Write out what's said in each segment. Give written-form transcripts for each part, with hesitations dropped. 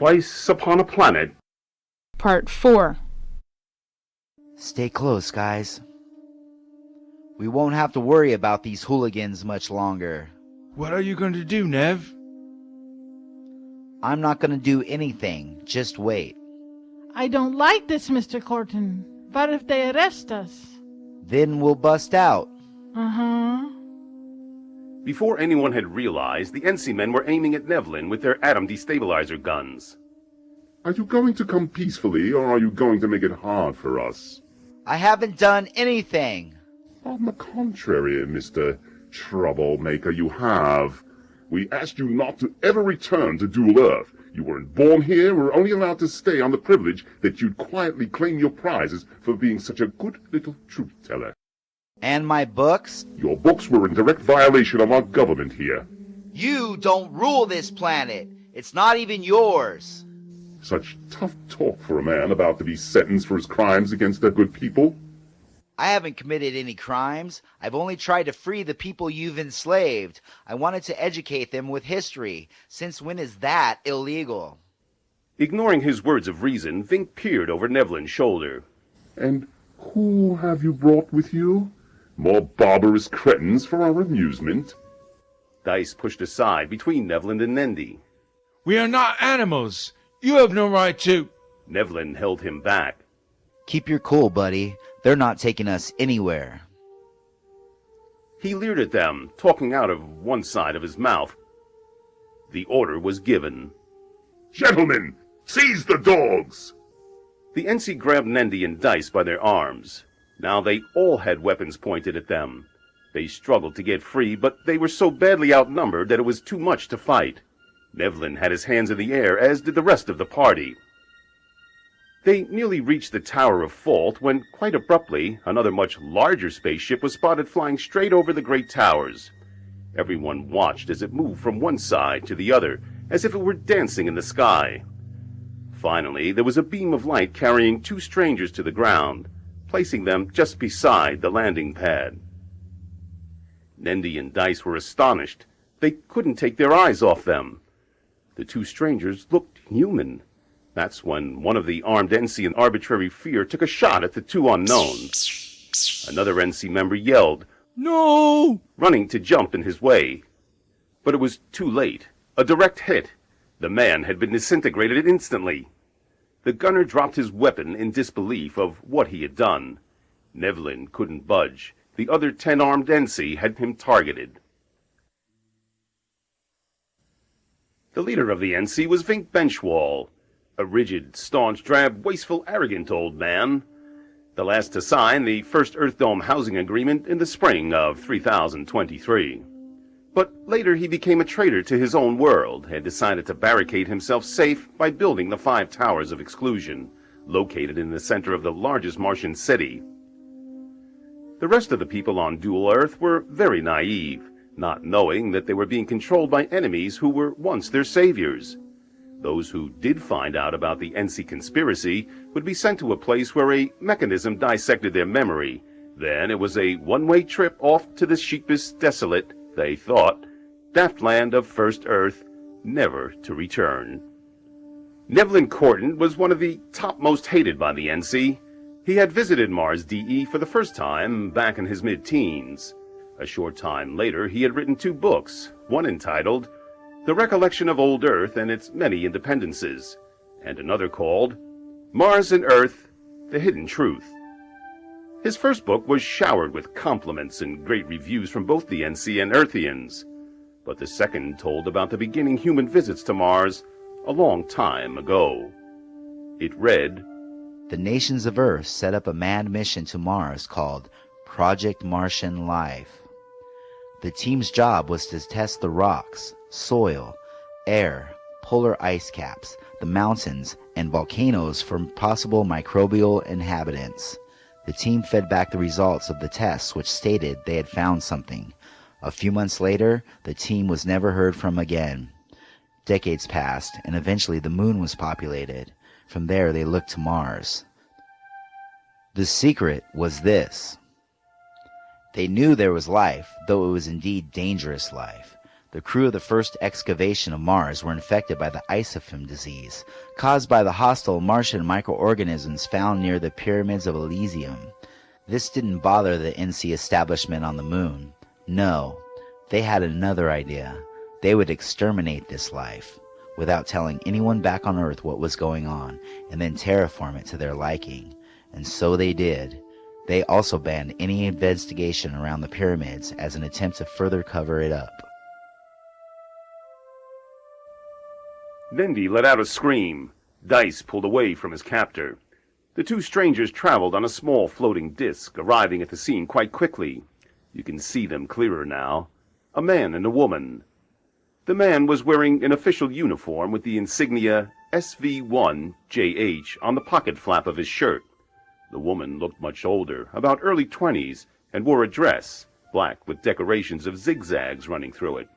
Twice upon a planet. Part 4. Stay close, guys. We won't have to worry about these hooligans much longer. What are you going to do, Nev? I'm not going to do anything. Just wait. I don't like this, Mr. Corton. What if they arrest us? Then we'll bust out. Uh-huh. Before anyone had realized, the NC men were aiming at Nevlin with their atom destabilizer guns. Are you going to come peacefully, or are you going to make it hard for us? I haven't done anything. On the contrary, Mr. Troublemaker, you have. We asked you not to ever return to Dual Earth. You weren't born here, were only allowed to stay on the privilege that you'd quietly claim your prizes for being such a good little truth-teller. And my books? Your books were in direct violation of our government here. You don't rule this planet. It's not even yours. Such tough talk for a man about to be sentenced for his crimes against the good people. I haven't committed any crimes. I've only tried to free the people you've enslaved. I wanted to educate them with history. Since when is that illegal? Ignoring his words of reason, Vink peered over Nevlin's shoulder. And who have you brought with you? More barbarous cretins for our amusement? Dāce pushed aside between Nevlin and Nendi. We are not animals. You have no right to... Nevlin held him back. Keep your cool, buddy. They're not taking us anywhere. He leered at them, talking out of one side of his mouth. The order was given. Gentlemen, seize the dogs! The NC grabbed Nendi and Dāce by their arms. Now they all had weapons pointed at them. They struggled to get free, but they were so badly outnumbered that it was too much to fight. Nevlin had his hands in the air, as did the rest of the party. They nearly reached the Tower of Fault when, quite abruptly, another much larger spaceship was spotted flying straight over the great towers. Everyone watched as it moved from one side to the other, as if it were dancing in the sky. Finally, there was a beam of light carrying two strangers to the ground, placing them just beside the landing pad. Nendi and Dāce were astonished. They couldn't take their eyes off them. The two strangers looked human. That's when one of the armed NC in arbitrary fear took a shot at the two unknowns. Another NC member yelled, No! running to jump in his way. But it was too late. A direct hit. The man had been disintegrated instantly. The gunner dropped his weapon in disbelief of what he had done. Nevlin couldn't budge. The other 10 armed NC had him targeted. The leader of the NC was Vink Benchwall, a rigid, staunch, drab, wasteful, arrogant old man. The last to sign the first Earth Dome housing agreement in the spring of 3023. But later he became a traitor to his own world and decided to barricade himself safe by building the 5 Towers of Exclusion, located in the center of the largest Martian city. The rest of the people on Dual Earth were very naive, not knowing that they were being controlled by enemies who were once their saviors. Those who did find out about the NC conspiracy would be sent to a place where a mechanism dissected their memory. Then it was a one-way trip off to the sheepish, desolate, they thought, daft land of First Earth, never to return. Nevlin Corton was one of the top most hated by the NC. He had visited Mars DE for the first time back in his mid-teens. A short time later, he had written 2 books, one entitled The Recollection of Old Earth and Its Many Independences, and another called Mars and Earth, The Hidden Truth. His first book was showered with compliments and great reviews from both the NC and Earthians, but the second told about the beginning human visits to Mars a long time ago. It read, The nations of Earth set up a manned mission to Mars called Project Martian Life. The team's job was to test the rocks, soil, air, polar ice caps, the mountains, and volcanoes for possible microbial inhabitants. The team fed back the results of the tests, which stated they had found something. A few months later, the team was never heard from again. Decades passed, and eventually the moon was populated. From there, they looked to Mars. The secret was this. They knew there was life, though it was indeed dangerous life. The crew of the first excavation of Mars were infected by the isofim disease, caused by the hostile Martian microorganisms found near the pyramids of Elysium. This didn't bother the NC establishment on the moon. No, they had another idea. They would exterminate this life, without telling anyone back on Earth what was going on, and then terraform it to their liking. And so they did. They also banned any investigation around the pyramids as an attempt to further cover it up. Nendi let out a scream. Dāce pulled away from his captor. The two strangers traveled on a small floating disc, arriving at the scene quite quickly. You can see them clearer now. A man and a woman. The man was wearing an official uniform with the insignia SV1JH on the pocket flap of his shirt. The woman looked much older, about early 20s, and wore a dress, black with decorations of zigzags running through it.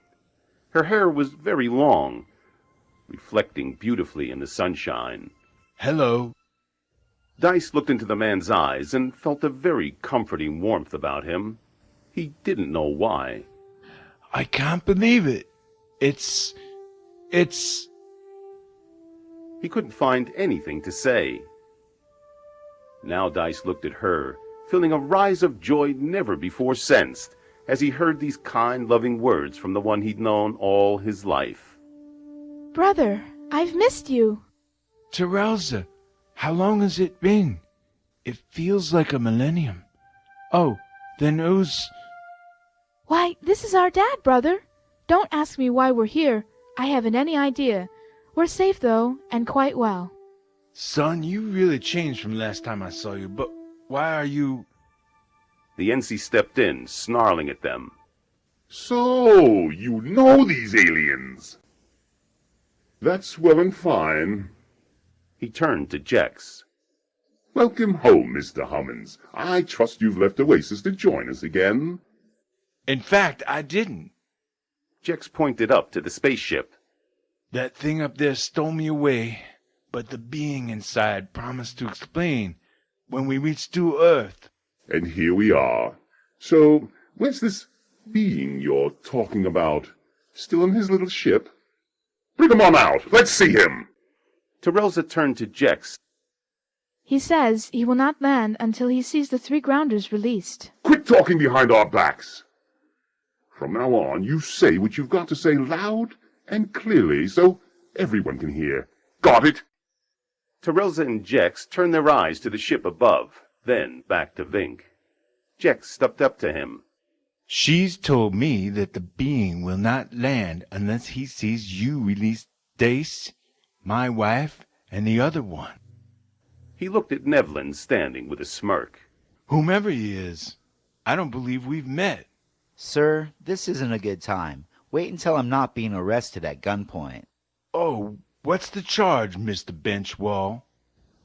Her hair was very long, reflecting beautifully in the sunshine. Hello. Dāce looked into the man's eyes and felt a very comforting warmth about him. He didn't know why. I can't believe it. It's... He couldn't find anything to say. Now Dāce looked at her, feeling a rise of joy never before sensed, as he heard these kind, loving words from the one he'd known all his life. Brother, I've missed you. Tyrelsa, how long has it been? It feels like a millennium. Oh, then who's... Why, this is our dad, brother. Don't ask me why we're here. I haven't any idea. We're safe, though, and quite well. Son, you really changed from last time I saw you, but why are you... The NC stepped in, snarling at them. So, you know these aliens? That's well and fine. He turned to Jex. Welcome home, Mr. Hummins. I trust you've left Oasis to join us again. In fact, I didn't. Jex pointed up to the spaceship. That thing up there stole me away, but the being inside promised to explain when we reach due Earth. And here we are. So, where's this being you're talking about? Still in his little ship? Bring him on out. Let's see him. Tyrelsa turned to Jex. He says he will not land until he sees the 3 grounders released. Quit talking behind our backs. From now on, you say what you've got to say loud and clearly so everyone can hear. Got it? Tyrelsa and Jex turned their eyes to the ship above, then back to Vink. Jex stepped up to him. She's told me that the being will not land unless he sees you release Dāce, my wife, and the other one. He looked at Nevlin standing with a smirk. Whomever he is, I don't believe we've met. Sir, this isn't a good time. Wait until I'm not being arrested at gunpoint. Oh, what's the charge, Mr. Benchwall?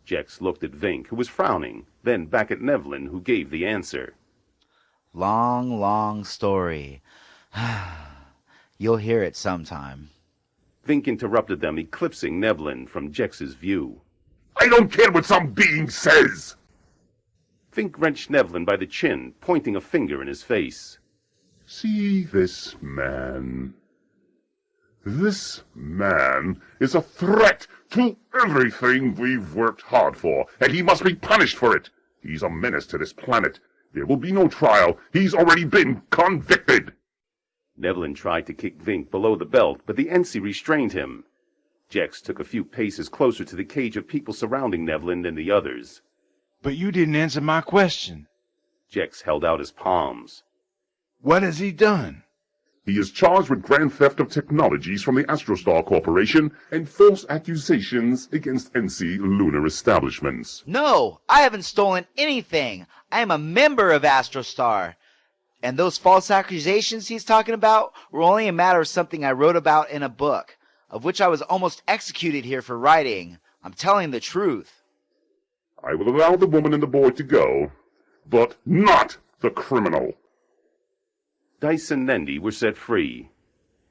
Jex looked at Vink, who was frowning, then back at Nevlin, who gave the answer. Long, long story. You'll hear it sometime. Vink interrupted them, eclipsing Nevlin from Jex's view. I don't care what some being says. Vink wrenched Nevlin by the chin, pointing a finger in his face. See this man. This man is a threat to everything we've worked hard for, and he must be punished for it. He's a menace to this planet. There will be no trial. He's already been convicted. Nevlin tried to kick Vink below the belt, but the NC restrained him. Jex took a few paces closer to the cage of people surrounding Nevlin than the others. But you didn't answer my question. Jex held out his palms. What has he done? He is charged with grand theft of technologies from the Astrostar Corporation and false accusations against NC lunar establishments. No, I haven't stolen anything. I am a member of Astrostar. And those false accusations he's talking about were only a matter of something I wrote about in a book, of which I was almost executed here for writing. I'm telling the truth. I will allow the woman and the boy to go, but not the criminal. Dāce and Nendi were set free.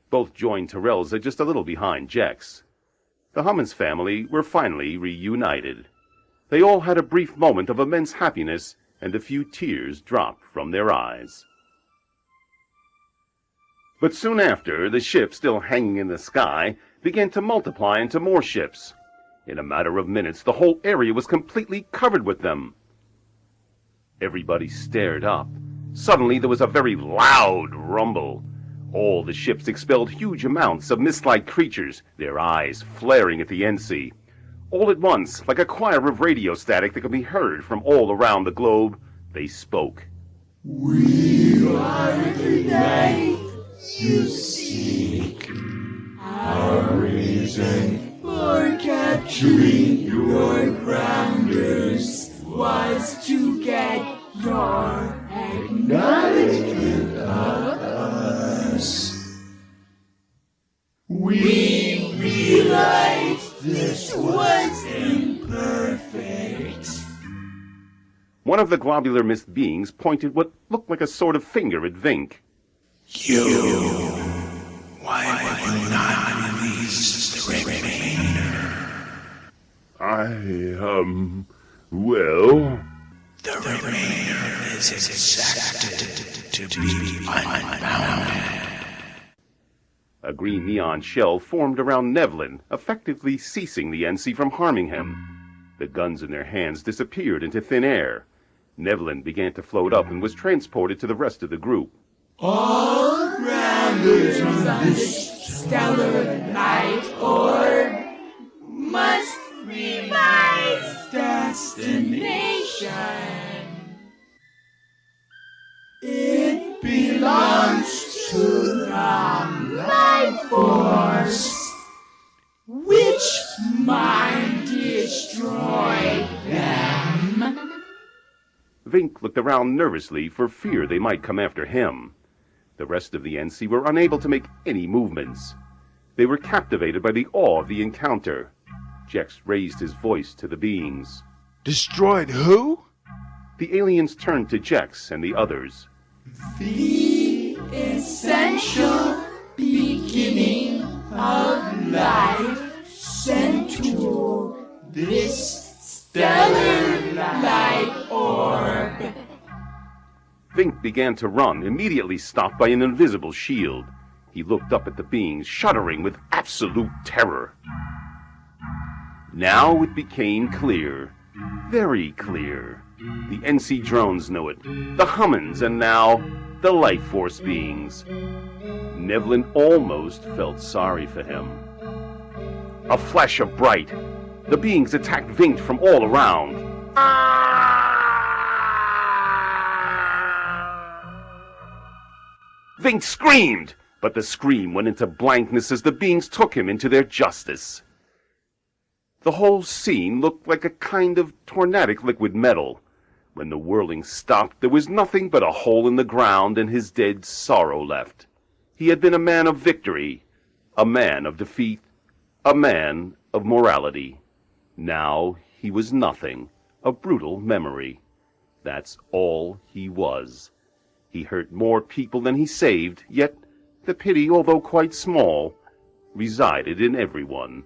Both joined Tyrelsa just a little behind Jex. The Hummins family were finally reunited. They all had a brief moment of immense happiness, and a few tears dropped from their eyes. But soon after, the ships still hanging in the sky began to multiply into more ships. In a matter of minutes, the whole area was completely covered with them. Everybody stared up. Suddenly, there was a very loud rumble. All the ships expelled huge amounts of mist-like creatures, their eyes flaring at the NC. All at once, like a choir of radio static that could be heard from all around the globe, they spoke. We are the knight you seek. Our reason for capturing your grounders was to get your acknowledgement of us. We realized this was imperfect. One of the globular mist beings pointed what looked like a sort of finger at Vink. Why would you not release the remainder? Well... The remainder is exacted to be unbounded. A green neon shell formed around Nevlin, effectively ceasing the NC from harming him. The guns in their hands disappeared into thin air. Nevlin began to float up and was transported to the rest of the group. All grounders on this stellar night orb must revise destination. It belongs to the life force, which might destroy them. Vink looked around nervously for fear they might come after him. The rest of the NC were unable to make any movements. They were captivated by the awe of the encounter. Jex raised his voice to the beings. Destroyed who? The aliens turned to Jex and the others. The essential beginning of life sent to this stellar light orb. Vink began to run, immediately stopped by an invisible shield. He looked up at the beings, shuddering with absolute terror. Now it became clear, very clear. The NC drones knew it, the Hummins, and now the life force beings. Nevlin almost felt sorry for him. A flash of bright. The beings attacked Vink from all around. Vink screamed, but the scream went into blankness as the beings took him into their justice. The whole scene looked like a kind of tornadic liquid metal. When the whirling stopped, there was nothing but a hole in the ground and his dead sorrow left. He had been a man of victory, a man of defeat, a man of morality. Now he was nothing, a brutal memory. That's all he was. He hurt more people than he saved, yet the pity, although quite small, resided in everyone.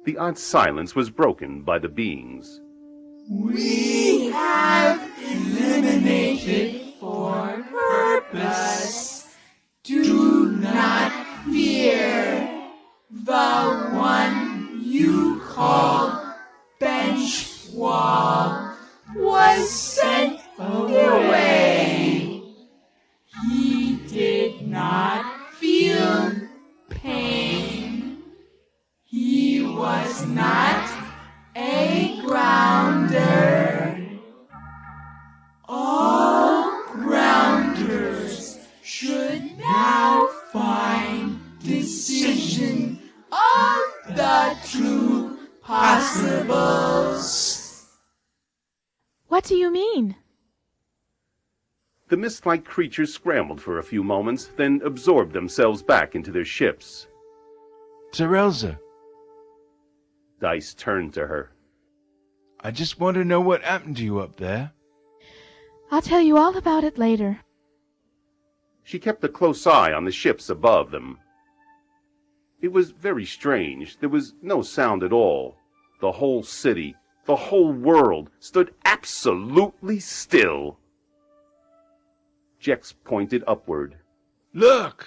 The odd silence was broken by the beings. We have eliminated for purpose. Do not fear. The one you call Benchwall was sent away. He did not feel pain. He was not a grounder. All grounders should now find decision of the two possibles. What do you mean? The mist-like creatures scrambled for a few moments, then absorbed themselves back into their ships. Tyrelsa, Dāce turned to her. I just want to know what happened to you up there. I'll tell you all about it later. She kept a close eye on the ships above them. It was very strange. There was no sound at all. The whole city, the whole world, stood absolutely still. Jex pointed upward. Look!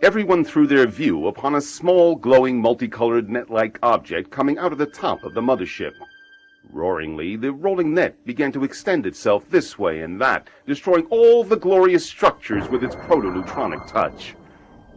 Everyone threw their view upon a small, glowing, multicolored net-like object coming out of the top of the mothership. Roaringly, the rolling net began to extend itself this way and that, destroying all the glorious structures with its proto-neutronic touch.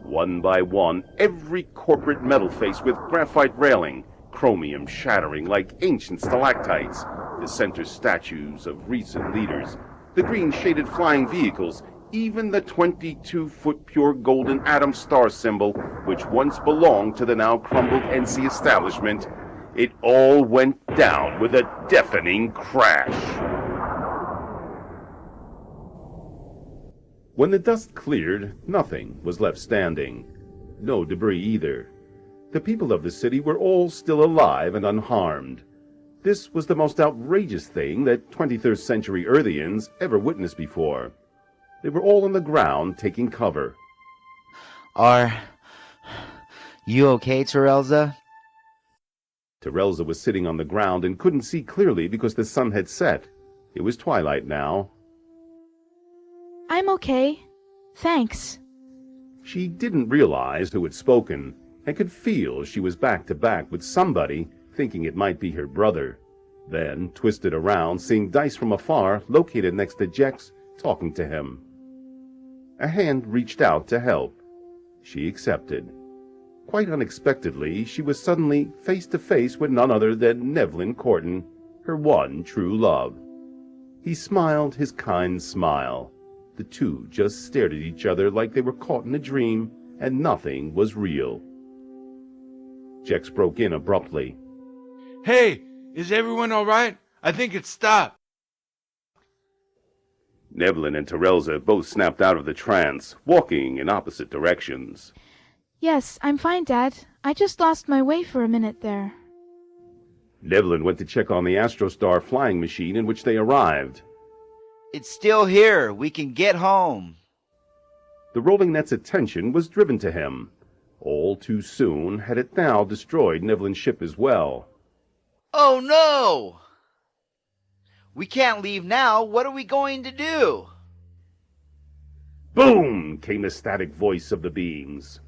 One by one, every corporate metal face with graphite railing, chromium shattering like ancient stalactites, the center statues of recent leaders, the green-shaded flying vehicles, even the 22-foot pure golden atom star symbol, which once belonged to the now crumbled NC establishment, it all went down with a deafening crash. When the dust cleared, nothing was left standing. No debris either. The people of the city were all still alive and unharmed. This was the most outrageous thing that 23rd century Earthians ever witnessed before. They were all on the ground taking cover. Are you okay, Tyrelsa? Tyrelsa was sitting on the ground and couldn't see clearly because the sun had set. It was twilight now. I'm okay. Thanks. She didn't realize who had spoken, and could feel she was back to back with somebody, thinking it might be her brother. Then twisted around, seeing Dāce from afar, located next to Jex, talking to him. A hand reached out to help. She accepted. Quite unexpectedly, she was suddenly face to face with none other than Nevlin Corton, her one true love. He smiled his kind smile. The two just stared at each other like they were caught in a dream, and nothing was real. Jex broke in abruptly. Hey, is everyone all right? I think it stopped. Nevlin and Tyrelsa both snapped out of the trance, walking in opposite directions. Yes, I'm fine, Dad. I just lost my way for a minute there. Nevlin went to check on the Astrostar flying machine in which they arrived. It's still here. We can get home. The rolling net's attention was driven to him. All too soon had it now destroyed Nevlin's ship as well. Oh no! We can't leave now. What are we going to do? Boom! Came the static voice of the beings.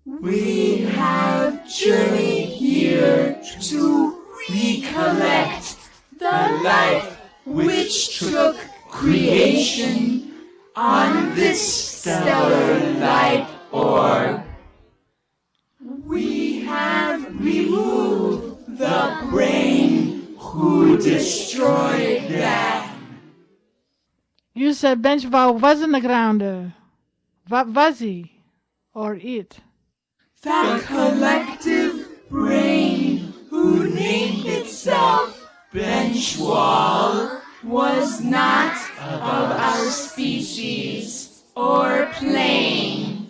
We have journeyed here to recollect the life which took creation on this stellar light orb. We have removed the brain who destroyed that. You said Benchwall was in the ground. What was he? Or it? The collective brain who named itself Benchwall was not of our species or plane.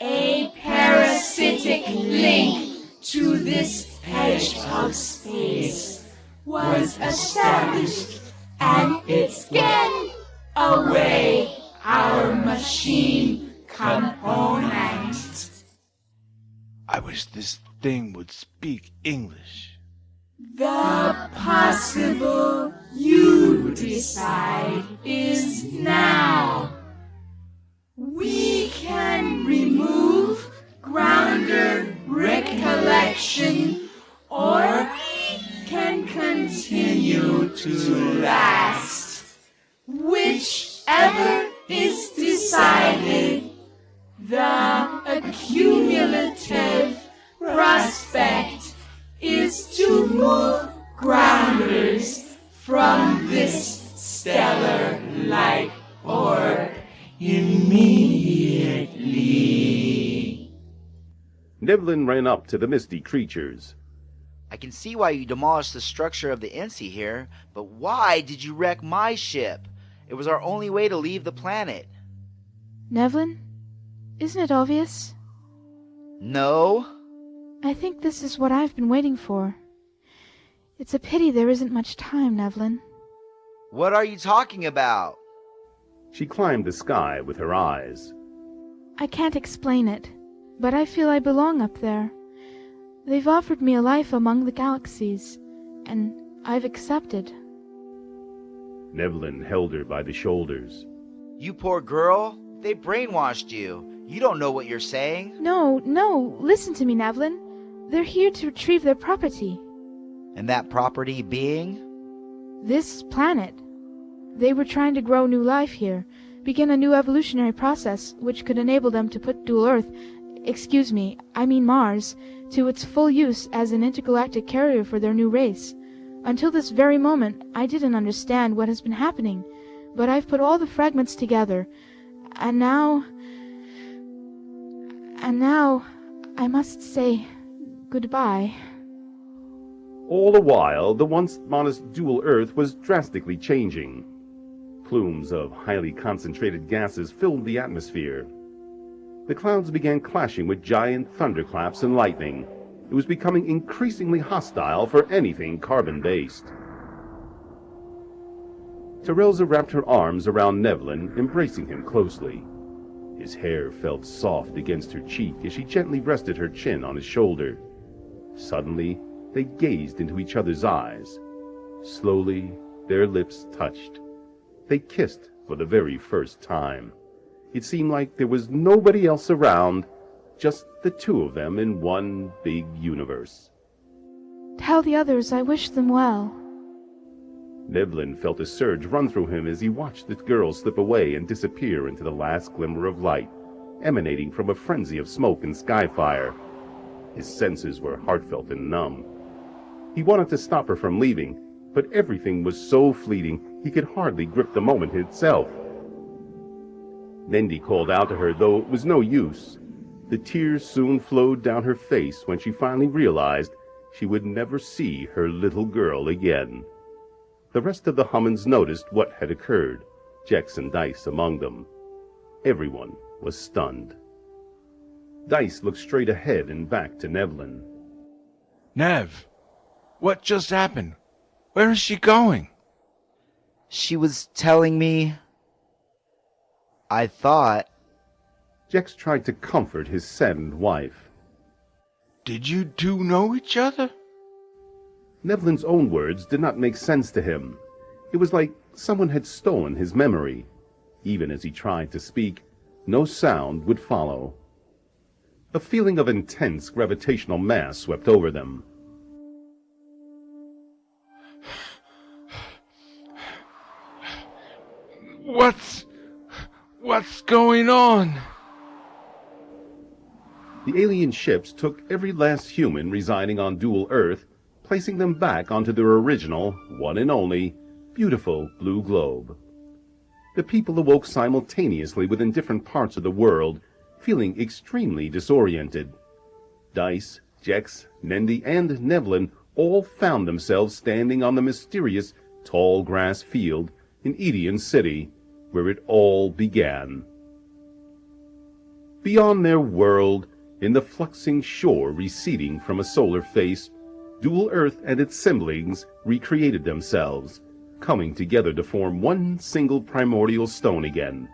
A parasitic link to this edge of space was established, and it scanned away our machine component. I wish this thing would speak English. The possible you decide is now. We can remove grounder recollection, or we can continue to last. Whichever is decided, the accumulative prospect is to move grounders from this stellar light orb immediately. Nevlin ran up to the misty creatures. I can see why you demolished the structure of the NC here, but why did you wreck my ship? It was our only way to leave the planet. Nevlin, isn't it obvious? No? I think this is what I've been waiting for. It's a pity there isn't much time, Nevlin. What are you talking about? She climbed the sky with her eyes. I can't explain it, but I feel I belong up there. They've offered me a life among the galaxies, and I've accepted. Nevlin held her by the shoulders. You poor girl. They brainwashed you. You don't know what you're saying. No, listen to me, Nevlin. They're here to retrieve their property. And that property being? This planet. They were trying to grow new life here, begin a new evolutionary process which could enable them to put dual Earth, I mean Mars, to its full use as an intergalactic carrier for their new race. Until this very moment, I didn't understand what has been happening, but I've put all the fragments together, and now, I must say goodbye. All the while, the once modest dual Earth was drastically changing. Plumes of highly concentrated gases filled the atmosphere. The clouds began clashing with giant thunderclaps and lightning. It was becoming increasingly hostile for anything carbon-based. Tyrelsa wrapped her arms around Nevlin, embracing him closely. His hair felt soft against her cheek as she gently rested her chin on his shoulder. Suddenly, they gazed into each other's eyes. Slowly, their lips touched. They kissed for the very first time. It seemed like there was nobody else around, just the two of them in one big universe. Tell the others I wish them well. Nevlin felt a surge run through him as he watched the girl slip away and disappear into the last glimmer of light, emanating from a frenzy of smoke and skyfire. His senses were heartfelt and numb. He wanted to stop her from leaving, but everything was so fleeting he could hardly grip the moment itself. Nendi called out to her, though it was no use. The tears soon flowed down her face when she finally realized she would never see her little girl again. The rest of the Hummins noticed what had occurred, Jex and Dāce among them. Everyone was stunned. Dāce looked straight ahead and back to Nevlin. Nev, what just happened? Where is she going? She was telling me... I thought... Jex tried to comfort his saddened wife. Did you two know each other? Nevlin's own words did not make sense to him. It was like someone had stolen his memory. Even as he tried to speak, no sound would follow. A feeling of intense gravitational mass swept over them. What's going on? The alien ships took every last human residing on dual Earth, placing them back onto their original, one and only, beautiful blue globe. The people awoke simultaneously within different parts of the world, feeling extremely disoriented. Dāce, Jex, Nendi, and Nevlin all found themselves standing on the mysterious tall grass field in Edian City, where it all began. Beyond their world, in the fluxing shore receding from a solar face, dual Earth and its siblings recreated themselves, coming together to form one single primordial stone again.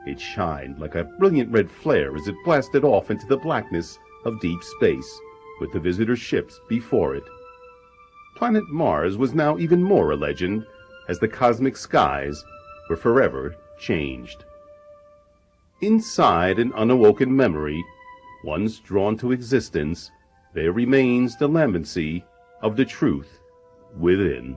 It shined like a brilliant red flare as it blasted off into the blackness of deep space, with the visitor ships before it. Planet Mars was now even more a legend, as the cosmic skies were forever changed. Inside an unawoken memory, once drawn to existence, there remains the lambency of the truth within.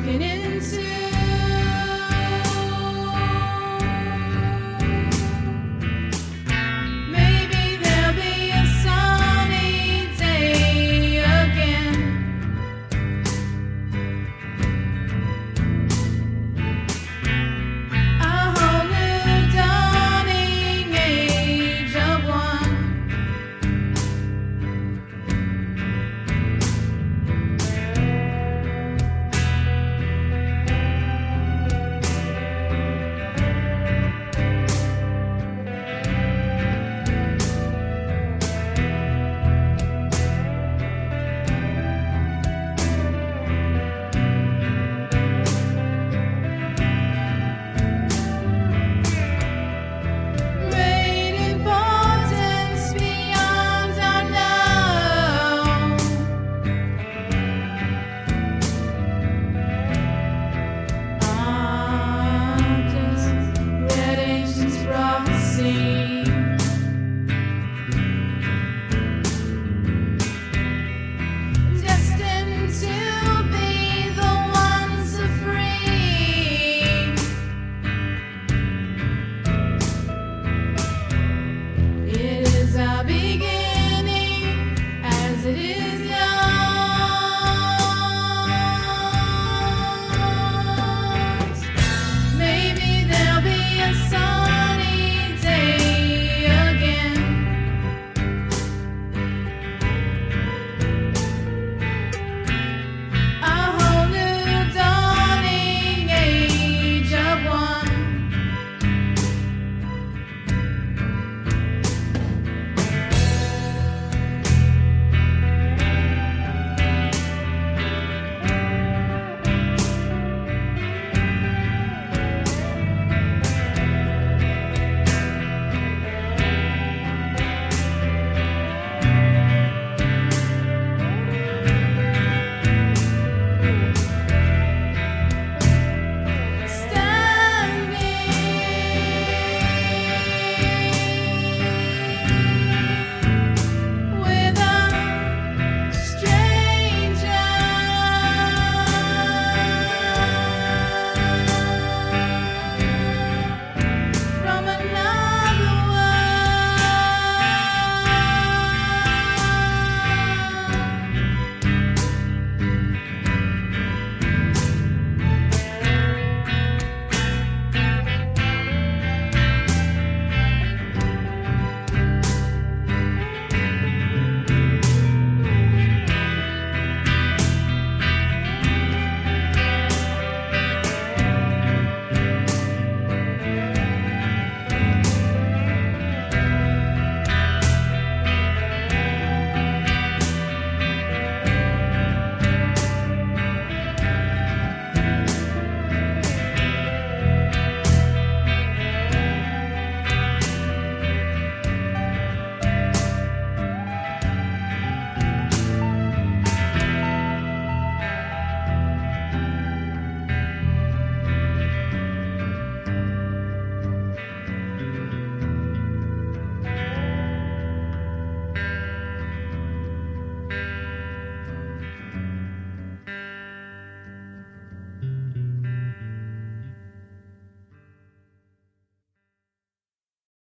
Walking in